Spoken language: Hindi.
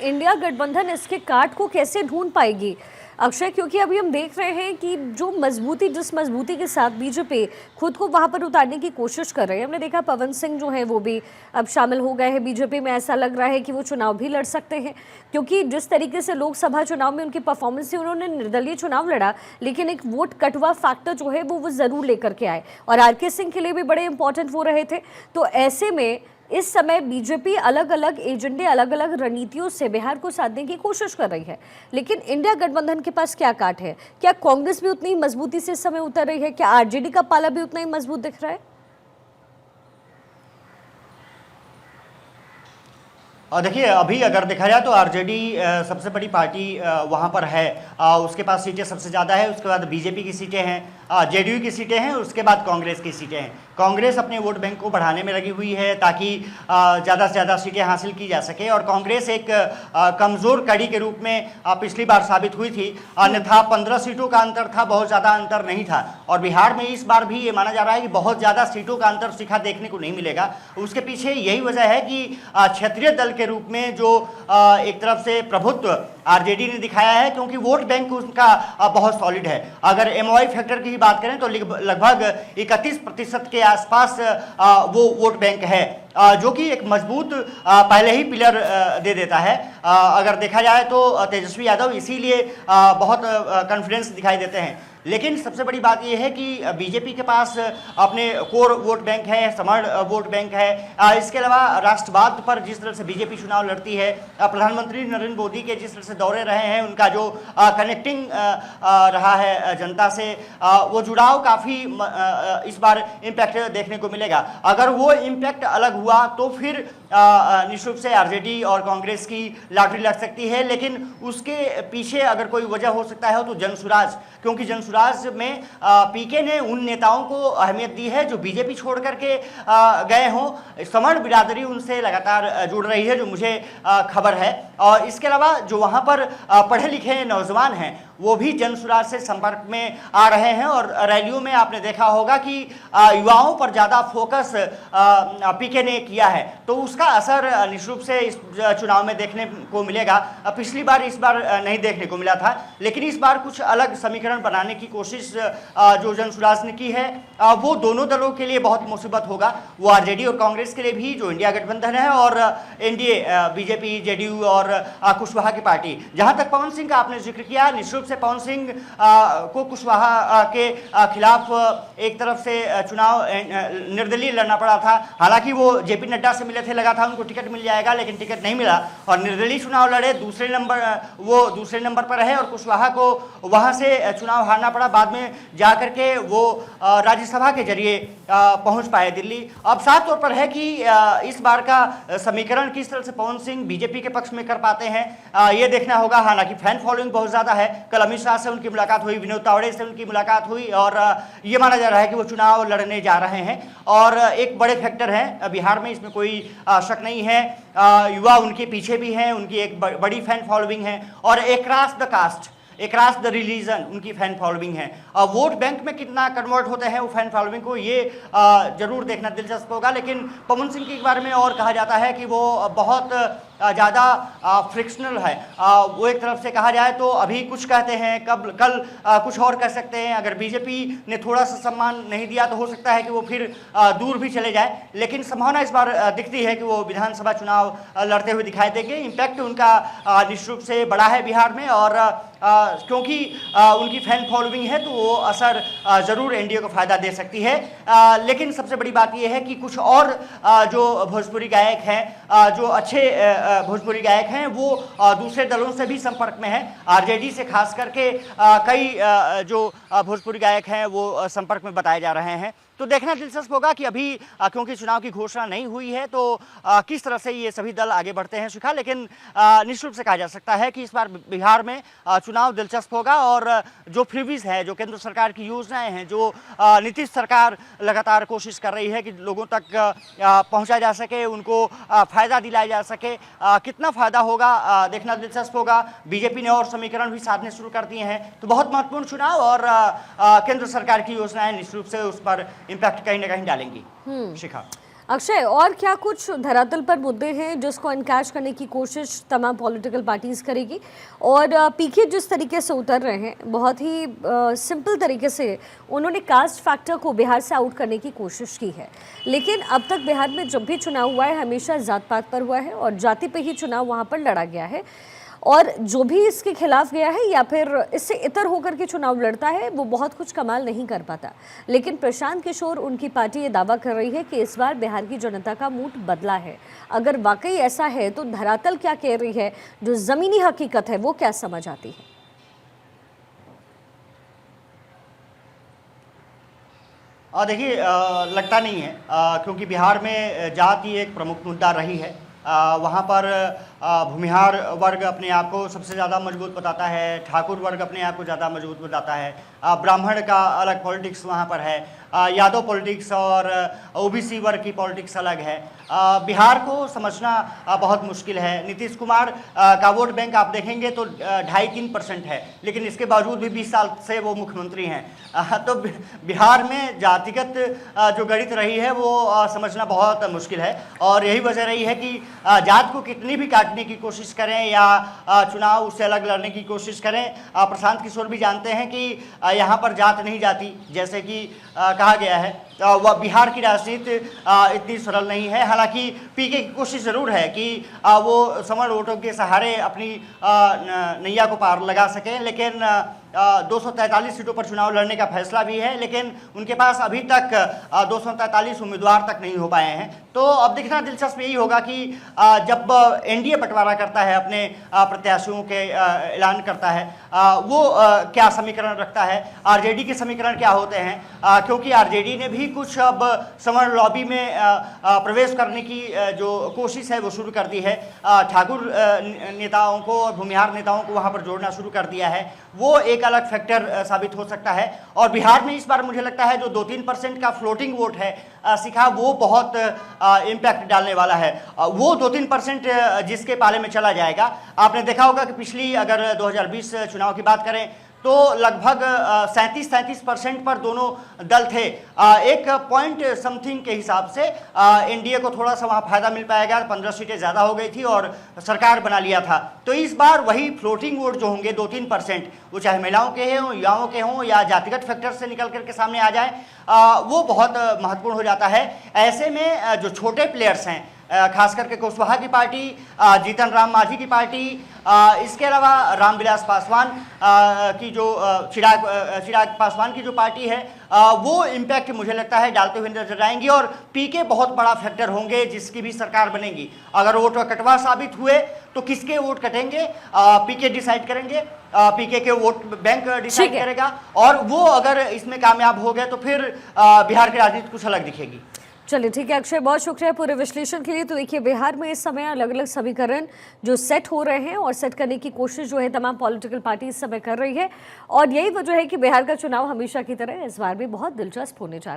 इंडिया गठबंधन इसके काट को कैसे ढूंढ पाएगी अक्षय, क्योंकि अभी हम देख रहे हैं कि जो मजबूती जिस मजबूती के साथ बीजेपी खुद को वहां पर उतारने की कोशिश कर रहे हैं, हमने देखा पवन सिंह जो है वो भी अब शामिल हो गए हैं बीजेपी में। ऐसा लग रहा है कि वो चुनाव भी लड़ सकते हैं, क्योंकि जिस तरीके से लोकसभा चुनाव में उनकी परफॉर्मेंस थी, उन्होंने निर्दलीय चुनाव लड़ा लेकिन एक वोट कटवा फैक्टर जो है वो जरूर लेकर के आए और आरके सिंह के लिए भी बड़े इंपॉर्टेंट वो रहे थे। तो ऐसे में इस समय बीजेपी अलग अलग एजेंडे, अलग अलग रणनीतियों से बिहार को साधने की कोशिश कर रही है, लेकिन इंडिया गठबंधन के पास क्या काट है? क्या कांग्रेस भी उतनी मजबूती से इस समय उतर रही है? क्या आरजेडी का पाला भी उतना ही मजबूत दिख रहा है? और देखिए, अभी अगर देखा जाए तो आरजेडी सबसे बड़ी पार्टी वहाँ पर है। उसके पास सीटें सबसे ज़्यादा है, उसके बाद बीजेपी की सीटें हैं, जेडीयू की सीटें हैं, उसके बाद कांग्रेस की सीटें हैं। कांग्रेस अपने वोट बैंक को बढ़ाने में लगी हुई है ताकि ज़्यादा से ज़्यादा सीटें हासिल की जा सके, और कांग्रेस एक कमज़ोर कड़ी के रूप में पिछली बार साबित हुई थी। अन्यथा 15 सीटों का अंतर था, बहुत ज़्यादा अंतर नहीं था। और बिहार में इस बार भी ये माना जा रहा है कि बहुत ज़्यादा सीटों का अंतर सीखा देखने को नहीं मिलेगा। उसके पीछे यही वजह है कि क्षेत्रीय दल के रूप में जो एक तरफ से प्रभुत्व आरजेडी ने दिखाया है, क्योंकि वोट बैंक उनका बहुत सॉलिड है। अगर एमओआई फैक्टर की ही बात करें तो लगभग 31% के आसपास वो वोट बैंक है, जो कि एक मजबूत पहले ही पिलर दे देता है। अगर देखा जाए तो तेजस्वी यादव इसीलिए बहुत कॉन्फिडेंस दिखाई देते हैं। लेकिन सबसे बड़ी बात यह है कि बीजेपी के पास अपने कोर वोट बैंक है, समर वोट बैंक है। इसके अलावा राष्ट्रवाद पर जिस तरह से बीजेपी चुनाव लड़ती है, प्रधानमंत्री नरेंद्र मोदी के जिस तरह से दौरे रहे हैं, उनका जो कनेक्टिंग रहा है जनता से, वो जुड़ाव काफ़ी इस बार इम्पैक्ट देखने को मिलेगा। अगर वो इम्पैक्ट अलग हुआ तो फिर निश्चित रूप से आरजेडी और कांग्रेस की लॉटरी लग सकती है। लेकिन उसके पीछे अगर कोई वजह हो सकता है तो जनसुराज, क्योंकि जनसुराज में पीके ने उन नेताओं को अहमियत दी है जो बीजेपी छोड़ करके गए हों। समर बिरादरी उनसे लगातार जुड़ रही है, जो मुझे खबर है। और इसके अलावा जो वहाँ पर पढ़े लिखे नौजवान हैं वो भी जनसुराज से संपर्क में आ रहे हैं, और रैलियों में आपने देखा होगा कि युवाओं पर ज़्यादा फोकस पीके ने किया है। तो उसका असर निश्चित रूप से इस चुनाव में देखने को मिलेगा। पिछली बार इस बार नहीं देखने को मिला था, लेकिन इस बार कुछ अलग समीकरण बनाने की कोशिश जो जनसुराज ने की है, वो दोनों दलों के लिए बहुत मुसीबत होगा। वो आरजेडी और कांग्रेस के लिए भी, जो इंडिया गठबंधन है, और एनडीए बीजेपी, जेडीयू और कुशवाहा की पार्टी। जहां तक पवन सिंह का आपने जिक्र किया, निश्चित रूप से पवन सिंह को कुशवाहा के खिलाफ एक तरफ से चुनाव निर्दलीय लड़ना पड़ा था। हालांकि वो जेपी नड्डा से मिले थे, लगा था उनको टिकट मिल जाएगा, लेकिन टिकट नहीं मिला और निर्दलीय चुनाव लड़े। दूसरे नंबर पर रहे और कुशवाहा को वहां से चुनाव हारना पड़ा। बाद में जाकर के वो राज्यसभा के जरिए पहुंच पाए दिल्ली। अब साफ तौर पर है कि इस बार का समीकरण किस तरह से पवन सिंह बीजेपी के पक्ष में कर पाते हैं, ये देखना होगा। हालांकि फैन फॉलोइंग बहुत ज्यादा है। कल अमित शाह से उनकी मुलाकात हुई, विनोद तावड़े से उनकी मुलाकात हुई, और ये माना जा रहा है कि वो चुनाव लड़ने जा रहे हैं। और एक बड़े फैक्टर हैं बिहार में, इसमें कोई शक नहीं है। युवा उनके पीछे भी हैं, उनकी एक बड़ी फैन फॉलोइंग है, और across the caste, across the religion उनकी फैन फॉलोइंग है। वोट बैंक में कितना कन्वर्ट होते हैं वो फैन फॉलोइंग को, ये जरूर देखना दिलचस्प होगा। लेकिन पवन सिंह के बारे में और कहा जाता है कि वो बहुत ज़्यादा फ्रिक्शनल है। वो एक तरफ से कहा जाए तो अभी कुछ कहते हैं, कल कुछ और कह सकते हैं। अगर बीजेपी ने थोड़ा सा सम्मान नहीं दिया तो हो सकता है कि वो फिर दूर भी चले जाए। लेकिन संभावना इस बार दिखती है कि वो विधानसभा चुनाव लड़ते हुए दिखाई देंगे। इम्पैक्ट उनका निश्चित रूप से बड़ा है बिहार में, और क्योंकि उनकी फैन फॉलोइंग है तो वो असर ज़रूर एनडीए को फ़ायदा दे सकती है। लेकिन सबसे बड़ी बात यह है कि कुछ और जो भोजपुरी गायक हैं, जो अच्छे भोजपुरी गायक हैं, वो दूसरे दलों से भी संपर्क में हैं। आरजेडी से खास करके कई जो भोजपुरी गायक हैं वो संपर्क में बताए जा रहे हैं। तो देखना दिलचस्प होगा कि अभी क्योंकि चुनाव की घोषणा नहीं हुई है तो किस तरह से ये सभी दल आगे बढ़ते हैं शिखा। लेकिन निश्चित रूप से कहा जा सकता है कि इस बार बिहार में चुनाव दिलचस्प होगा, और जो फ्रीबीज है, जो केंद्र सरकार की योजनाएं हैं, जो नीतीश सरकार लगातार कोशिश कर रही है कि लोगों तक पहुंचा जा सके, उनको फ़ायदा दिलाया जा सके, कितना फ़ायदा होगा देखना दिलचस्प होगा। बीजेपी ने और समीकरण भी साधने शुरू कर दिए हैं। तो बहुत महत्वपूर्ण चुनाव, और केंद्र सरकार की योजनाएं निश्चित रूप से उस पर इम्पैक्ट कहीं ना कहीं डालेंगी शिखा। अक्षय, और क्या कुछ धरातल पर मुद्दे हैं जिसको एनकैश करने की कोशिश तमाम पॉलिटिकल पार्टीज करेगी? और पीके जिस तरीके से उतर रहे हैं, बहुत ही सिंपल तरीके से उन्होंने कास्ट फैक्टर को बिहार से आउट करने की कोशिश की है, लेकिन अब तक बिहार में जब भी चुनाव हुआ है हमेशा जात पात पर हुआ है और जाति पे ही चुनाव वहाँ पर लड़ा गया है। और जो भी इसके खिलाफ गया है या फिर इससे इतर होकर के चुनाव लड़ता है वो बहुत कुछ कमाल नहीं कर पाता। लेकिन प्रशांत किशोर, उनकी पार्टी ये दावा कर रही है कि इस बार बिहार की जनता का मूड बदला है। अगर वाकई ऐसा है तो धरातल क्या कह रही है, जो जमीनी हकीकत है वो क्या समझ आती है? देखिए, लगता नहीं है, क्योंकि बिहार में जाति एक प्रमुख मुद्दा रही है। वहाँ पर भूमिहार वर्ग अपने आप को सबसे ज़्यादा मजबूत बताता है, ठाकुर वर्ग अपने आप को ज़्यादा मजबूत बताता है, ब्राह्मण का अलग पॉलिटिक्स वहाँ पर है, यादव पॉलिटिक्स और ओबीसी वर्ग की पॉलिटिक्स अलग है। बिहार को समझना बहुत मुश्किल है। नीतीश कुमार का वोट बैंक आप देखेंगे तो 2.5-3% है, लेकिन इसके बावजूद भी 20 साल से वो मुख्यमंत्री हैं। तो बिहार में जातिगत जो गणित रही है वो समझना बहुत मुश्किल है, और यही वजह रही है कि जात को कितनी भी काटने की कोशिश करें या चुनाव उससे अलग लड़ने की कोशिश करें, प्रशांत किशोर भी जानते हैं कि यहाँ पर जात नहीं जाती, जैसे कि कहा गया है। वह बिहार की राजनीति इतनी सरल नहीं है। हालांकि पीके की कोशिश ज़रूर है कि वो समर वोटों के सहारे अपनी नैया को पार लगा सकें, लेकिन 243 सीटों पर चुनाव लड़ने का फैसला भी है, लेकिन उनके पास अभी तक 243 उम्मीदवार तक नहीं हो पाए हैं। तो अब देखना दिलचस्प यही होगा कि जब एनडीए बंटवारा करता है, अपने प्रत्याशियों के ऐलान करता है, वो क्या समीकरण रखता है, आरजेडी के समीकरण क्या होते हैं, क्योंकि आरजेडी ने भी कुछ अब समर लॉबी में प्रवेश करने की जो कोशिश है वो शुरू कर दी है। ठाकुर नेताओं को और भूमिहार नेताओं को वहाँ पर जोड़ना शुरू कर दिया है। वो एक अलग फैक्टर साबित हो सकता है। और बिहार में इस बार मुझे लगता है जो 2-3% का फ्लोटिंग वोट है सिखा, वो बहुत इम्पैक्ट डालने वाला है। वो 2-3% जिसके पाले में चला जाएगा। आपने देखा होगा कि पिछली अगर 2020 चुनाव की बात करें तो लगभग 37% पर दोनों दल थे। एक पॉइंट समथिंग के हिसाब से एनडीए को थोड़ा सा वहाँ फायदा मिल पाएगा, 15 सीटें ज़्यादा हो गई थी और सरकार बना लिया था। तो इस बार वही फ्लोटिंग वोट जो होंगे 2-3%, वो चाहे महिलाओं के हों, युवाओं के हों या जातिगत फैक्टर से निकल करके सामने आ जाए, वो बहुत महत्वपूर्ण हो जाता है। ऐसे में जो छोटे प्लेयर्स हैं, खास करके कुशवाहा की पार्टी, जीतन राम मांझी की पार्टी, इसके अलावा रामविलास पासवान की जो चिराग पासवान की जो पार्टी है, वो इम्पैक्ट मुझे लगता है डालते हुए नजर आएंगी। और पीके बहुत बड़ा फैक्टर होंगे जिसकी भी सरकार बनेगी। अगर वोट कटवा साबित हुए तो किसके वोट कटेंगे पीके डिसाइड करेंगे, पीके के वोट बैंक डिसाइड करेगा। और वो अगर इसमें कामयाब हो गए तो फिर बिहार की राजनीति कुछ अलग दिखेगी। चलिए ठीक है अक्षय, बहुत शुक्रिया पूरे विश्लेषण के लिए। तो देखिए, बिहार में इस समय अलग अलग समीकरण जो सेट हो रहे हैं और सेट करने की कोशिश जो है तमाम पॉलिटिकल पार्टी इस समय कर रही है, और यही वजह है कि बिहार का चुनाव हमेशा की तरह इस बार भी बहुत दिलचस्प होने जा रहा है।